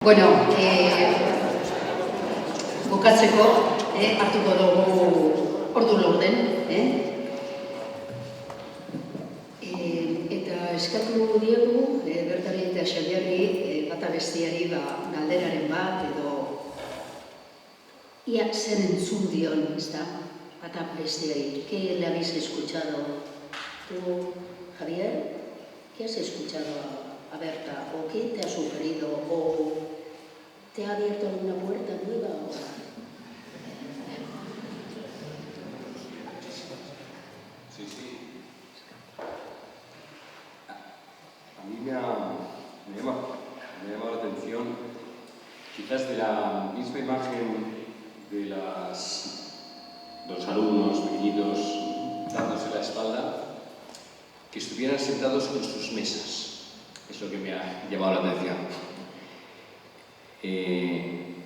Bueno, bukatzeko, hartuko dugu ordu laurden, eta eskatu diegu Bertari eta Xabiarri bata bestiari galderaren bat edo ia zer entzun dion, ezta, bata bestiari. ¿Qué le habéis escuchado? Tú, Javier, ¿qué has escuchado a Berta? ¿O qué te ha sugerido? ¿O te ha abierto alguna puerta nueva? Sí. A mí me ha llamado la atención, quizás de la misma imagen de los alumnos pequeñitos dándose la espalda, que estuvieran sentados en sus mesas. Es lo que me ha llamado la atención.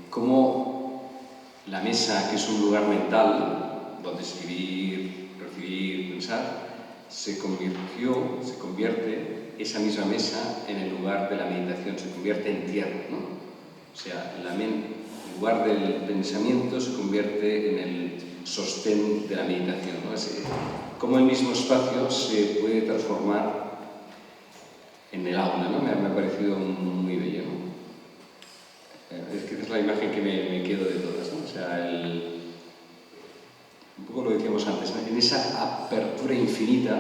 Cómo la mesa, que es un lugar mental, donde escribir, recibir, pensar, se convierte esa misma mesa en el lugar de la meditación, se convierte en tierra, ¿no? O sea, el lugar del pensamiento se convierte en el sostén de la meditación, ¿no? Cómo el mismo espacio se puede transformar en el aula, ¿no? Me ha parecido muy bello, ¿no? Es que esa es la imagen que me quedo de todas, ¿no? O sea, un poco lo decíamos antes, ¿no? En esa apertura infinita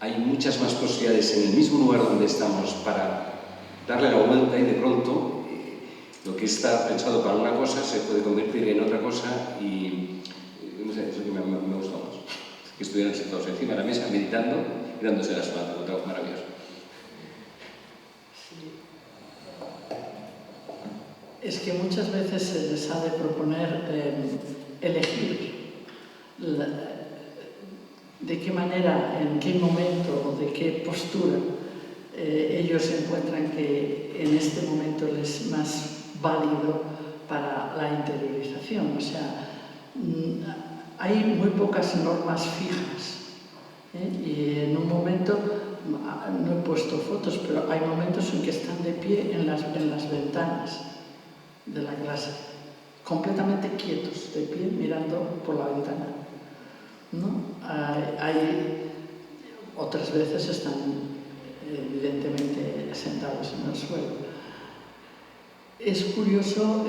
hay muchas más posibilidades en el mismo lugar donde estamos para darle la vuelta y de pronto lo que está pensado para una cosa se puede convertir en otra cosa y no sé, eso que me gustó más. Que estuvieran sentados encima de la mesa meditando y dándose las manos, algo maravilloso. Es que muchas veces se les ha de proponer elegir de qué manera, en qué momento o de qué postura ellos encuentran que en este momento les es más válido para la interiorización. O sea, hay muy pocas normas fijas, y en un momento, no he puesto fotos, pero hay momentos en que están de pie en las ventanas de la clase, completamente quietos, de pie, mirando por la ventana, ¿no? Hay otras veces están evidentemente sentados en el suelo. Es curioso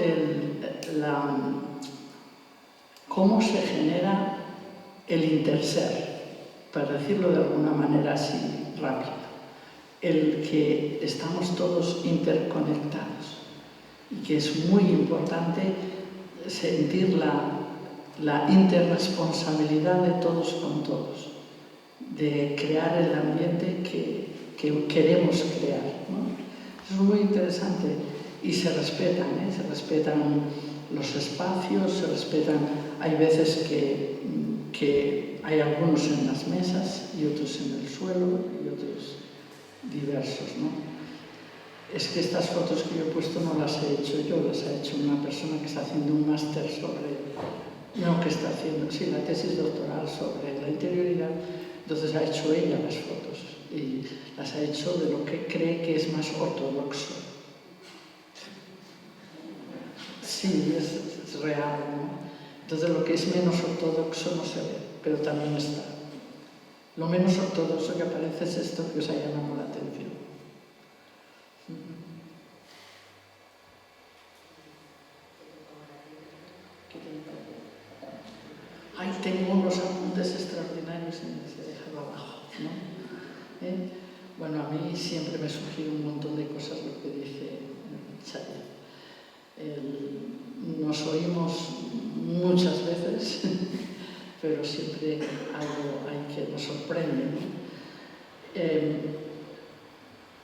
cómo se genera el interser, para decirlo de alguna manera así rápido, el que estamos todos interconectados y que es muy importante sentir la interresponsabilidad de todos con todos, de crear el ambiente que queremos crear, ¿no? Es muy interesante y se respetan los espacios, se respetan. Hay veces que hay algunos en las mesas y otros en el suelo y otros diversos, ¿no? Es que estas fotos que yo he puesto no las he hecho yo, las ha hecho una persona que está haciendo un máster la tesis doctoral sobre la interioridad. Entonces ha hecho ella las fotos y las ha hecho de lo que cree que es más ortodoxo. Sí, es real, ¿no? Entonces lo que es menos ortodoxo no se ve, pero también está. Lo menos ortodoxo que aparece es esto que os ha llamado la atención. Ahí tengo unos apuntes extraordinarios y me los he dejado abajo, ¿no? Bueno, a mí siempre me sugiere un montón de cosas lo que dice Xavier. Nos oímos muchas veces, pero siempre algo hay que nos sorprende, ¿no?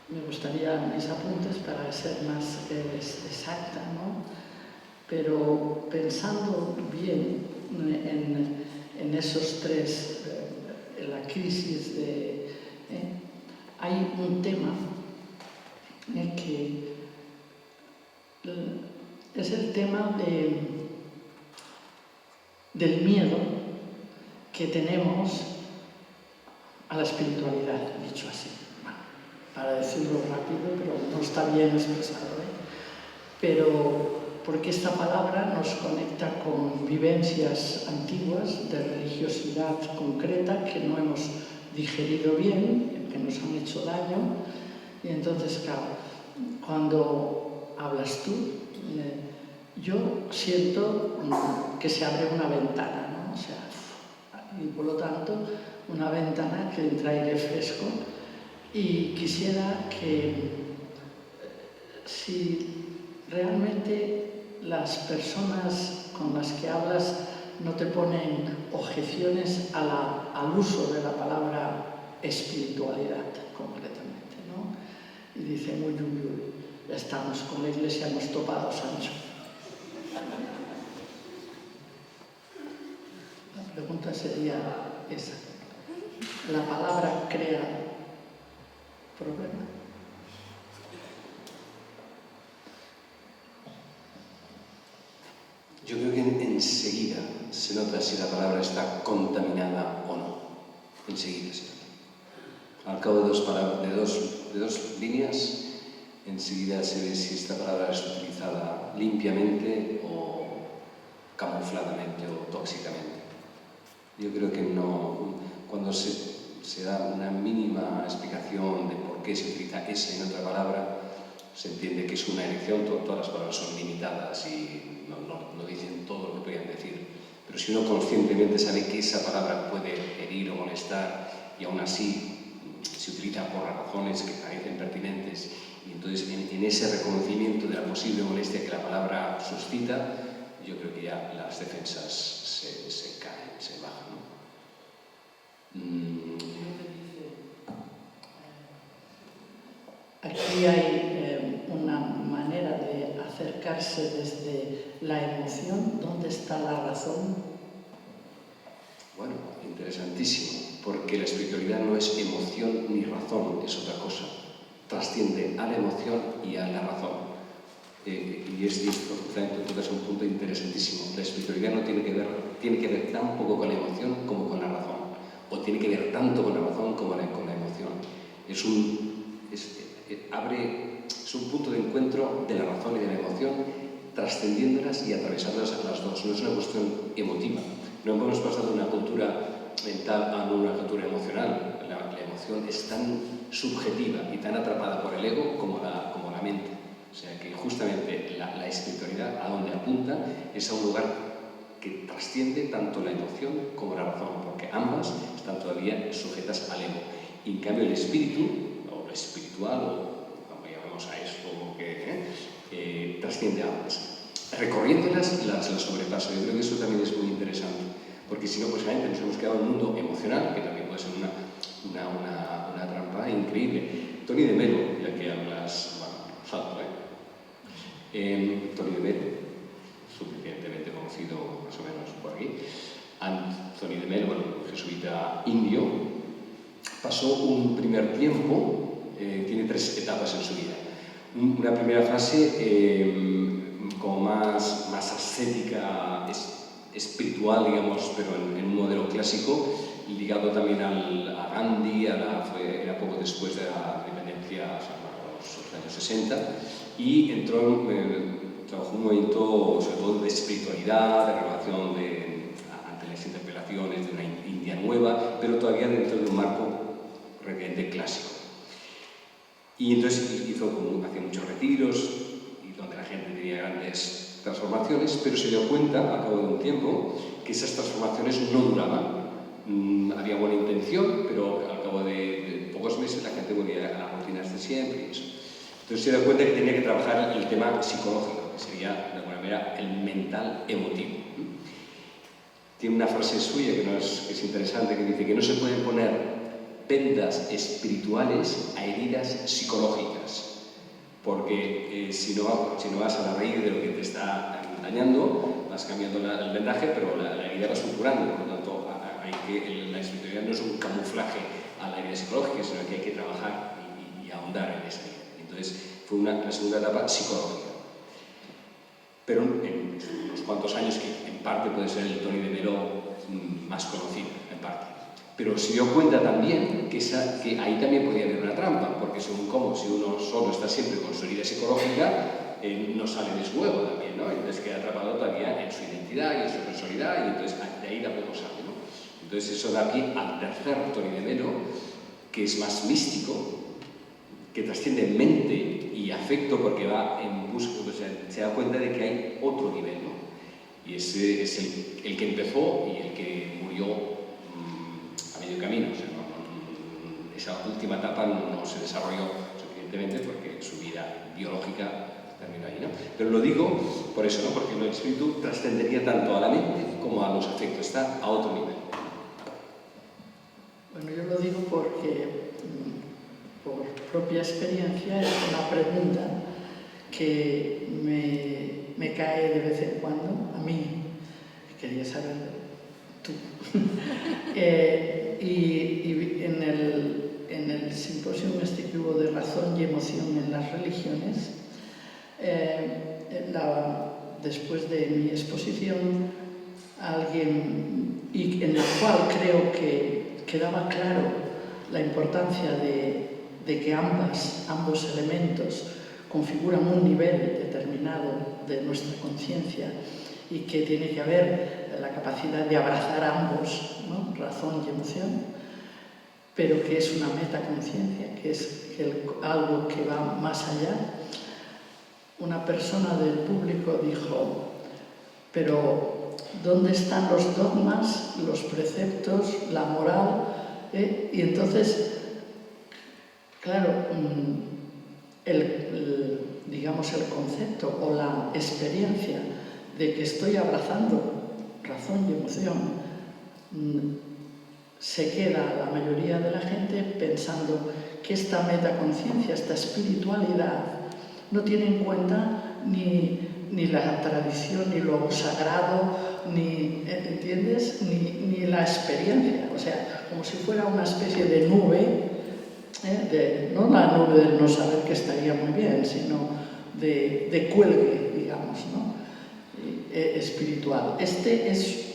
Me gustaría mis apuntes para ser más exacta, ¿no? Pero pensando bien en esos tres, en la crisis hay un tema que es el tema del miedo que tenemos a la espiritualidad, dicho así. Bueno, para decirlo rápido, pero no está bien expresado, pero porque esta palabra nos conecta con vivencias antiguas de religiosidad concreta que no hemos digerido bien, que nos han hecho daño. Y entonces, claro, cuando hablas tú, yo siento que se abre una ventana, ¿no? O sea, y por lo tanto, una ventana que entra aire fresco. Y quisiera que, si realmente las personas con las que hablas no te ponen objeciones al uso de la palabra espiritualidad, concretamente, ¿no? Y dicen, uy, uy, uy, ya estamos con la Iglesia, hemos topado Sancho. La pregunta sería esa. ¿La palabra crea problema? Yo creo que enseguida se nota si la palabra está contaminada o no. Enseguida se nota. Al cabo de dos líneas, enseguida se ve si esta palabra es utilizada limpiamente o camufladamente o tóxicamente. Yo creo que no. Cuando se da una mínima explicación de por qué se utiliza esa en otra palabra, se entiende que es una elección. Todas las palabras son limitadas y no dicen todo lo que podrían decir. Pero si uno conscientemente sabe que esa palabra puede herir o molestar y aún así se utiliza por razones que parecen pertinentes, y entonces en ese reconocimiento de la posible molestia que la palabra suscita, yo creo que ya las defensas se caen, se bajan, ¿no? Aquí hay una manera de acercarse desde la emoción. ¿Dónde está la razón? Bueno, interesantísimo, porque la espiritualidad no es emoción ni razón, es otra cosa. Trasciende a la emoción y a la razón. Y esto es un punto interesantísimo. La espiritualidad no tiene que ver tan poco con la emoción como con la razón. O tiene que ver tanto con la razón como con la emoción. Es un punto de encuentro de la razón y de la emoción, trascendiéndolas y atravesándolas a las dos. No es una cuestión emotiva. No hemos pasado de una cultura mental a una cultura emocional. La emoción es tan subjetiva y tan atrapada por el ego como la mente. O sea que justamente la espiritualidad a donde apunta es a un lugar que trasciende tanto la emoción como la razón, porque ambas están todavía sujetas al ego. Y en cambio el espíritu, o lo espiritual, o como llamamos a esto, trasciende a ambas. Recorriéndolas las sobrepasa. Yo creo que eso también es muy interesante, porque si no, pues nos hemos quedado en un mundo emocional, que también puede ser una trampa increíble. Tony de Melo, ya que hablas, salto, Tony de Melo, suficientemente conocido más o menos por aquí. Tony de Melo, jesuita indio, pasó un primer tiempo, tiene 3 etapas en su vida. Una primera fase como más ascética, espiritual, digamos, pero en un modelo clásico, ligado también a Gandhi, era poco después de la independencia, los años 60, y trabajó un movimiento sobre todo de espiritualidad, de renovación ante las interpelaciones de una India nueva, pero todavía dentro de un marco relativamente clásico. Y entonces hacía muchos retiros, y donde la gente tenía grandes transformaciones, pero se dio cuenta, al cabo de un tiempo, que esas transformaciones no duraban. Había buena intención, pero al cabo de pocos meses la gente volvía a las rutinas de siempre y eso. Entonces se dio cuenta que tenía que trabajar el tema psicológico, que sería, de alguna manera, el mental emotivo. Tiene una frase suya que es interesante, que dice que no se pueden poner vendas espirituales a heridas psicológicas, porque si no vas a la raíz de lo que te está dañando, vas cambiando el vendaje, pero la herida va supurando. Por lo tanto, la espiritualidad no es un camuflaje a la herida psicológica, sino que hay que trabajar y ahondar en esa herida. Entonces, fue la segunda etapa psicológica. Pero en unos cuantos años, que en parte puede ser el Tony de Melo más conocido, en parte. Pero se dio cuenta también que ahí también podía haber una trampa, porque según cómo, si uno solo está siempre con su herida psicológica, no sale de su ego también, ¿no? Entonces queda atrapado todavía en su identidad y en su personalidad, y entonces de ahí tampoco sale, ¿no? Entonces eso da pie al tercer Tony de Melo, que es más místico, que trasciende mente y afecto porque va en busca, o sea, se da cuenta de que hay otro nivel, ¿no? Y ese es el que empezó y el que murió a medio camino. O sea, esa última etapa no se desarrolló suficientemente porque su vida biológica terminó ahí, ¿no? Pero lo digo por eso, ¿no? Porque el espíritu trascendería tanto a la mente como a los afectos, está a otro nivel. Bueno, yo lo digo porque por propia experiencia es una pregunta que me cae de vez en cuando, a mí, quería saber tú. Y en el simposio este que hubo de razón y emoción en las religiones, después de mi exposición, alguien, y en la cual creo que quedaba claro la importancia de que ambos elementos configuran un nivel determinado de nuestra conciencia y que tiene que haber la capacidad de abrazar ambos, ¿no? Razón y emoción, pero que es una metaconciencia, que es algo que va más allá. Una persona del público dijo, pero ¿dónde están los dogmas, los preceptos, la moral? Y entonces, claro, digamos el concepto o la experiencia de que estoy abrazando razón y emoción, se queda la mayoría de la gente pensando que esta metaconciencia, esta espiritualidad, no tiene en cuenta ni la tradición, ni lo sagrado, ni, ¿entiendes? Ni la experiencia. O sea, como si fuera una especie de nube, no la nube del no saber, que estaría muy bien, sino de cuelgue, digamos, ¿no? Espiritual. Este es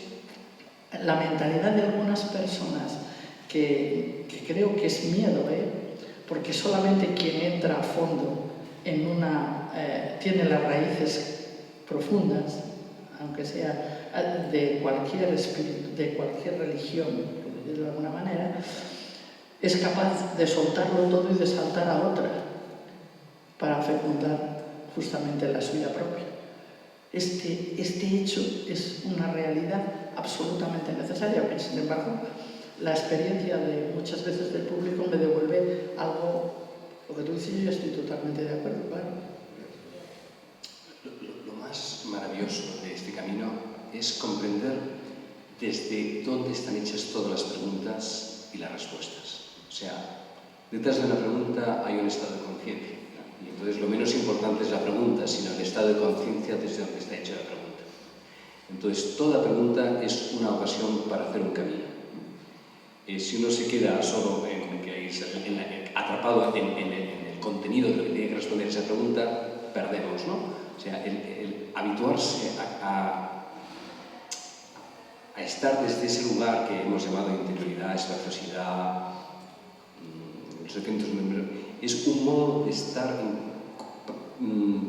la mentalidad de algunas personas que creo que es miedo, porque solamente quien entra a fondo en tiene las raíces profundas, aunque sea de cualquier espíritu, de cualquier religión, por decirlo de alguna manera, es capaz de soltarlo todo y de saltar a otra para fecundar justamente la suya propia. Este hecho es una realidad absolutamente necesaria, pero sin embargo la experiencia de muchas veces del público me devuelve algo, lo que tú dices, yo estoy totalmente de acuerdo, claro. Lo más maravilloso de este camino es comprender desde dónde están hechas todas las preguntas y las respuestas. O sea, detrás de la pregunta hay un estado de conciencia. Y entonces lo menos importante es la pregunta, sino el estado de conciencia desde donde está hecha la pregunta. Entonces toda pregunta es una ocasión para hacer un camino. Si uno se queda solo atrapado en el contenido de lo que tiene que responder esa pregunta, perdemos, ¿no? O sea, el habituarse a estar desde ese lugar que hemos llamado interioridad, espaciosidad, es un modo de estar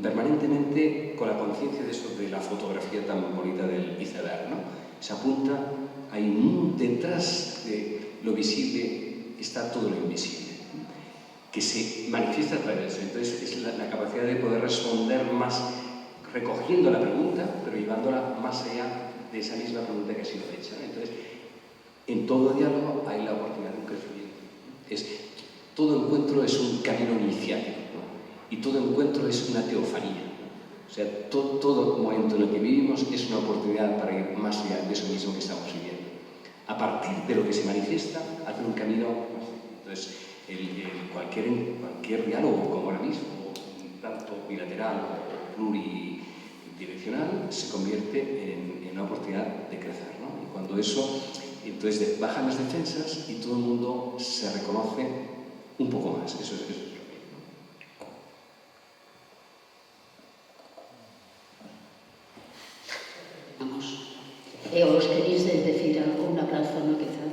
permanentemente con la conciencia de eso, de la fotografía tan bonita del iceberg, ¿no? Se apunta, detrás de lo visible está todo lo invisible, que se manifiesta a través de eso. Entonces es la capacidad de poder responder más, recogiendo la pregunta, pero llevándola más allá de esa misma pregunta que ha sido hecha, ¿no? Entonces, en todo diálogo hay la oportunidad de un crecimiento. Todo encuentro es un camino iniciático, ¿no? Y todo encuentro es una teofanía. O sea, todo momento en el que vivimos es una oportunidad para ir más allá de eso mismo que estamos viviendo. A partir de lo que se manifiesta, hacer un camino más allá. Entonces, cualquier diálogo, como ahora mismo, tanto bilateral o pluridireccional, se convierte en una oportunidad de crecer, ¿no? Y cuando eso, entonces bajan las defensas y todo el mundo se reconoce un poco más. Eso es lo que... Vamos. ¿Os queréis decir algo? Un abrazo, ¿no? Quizá.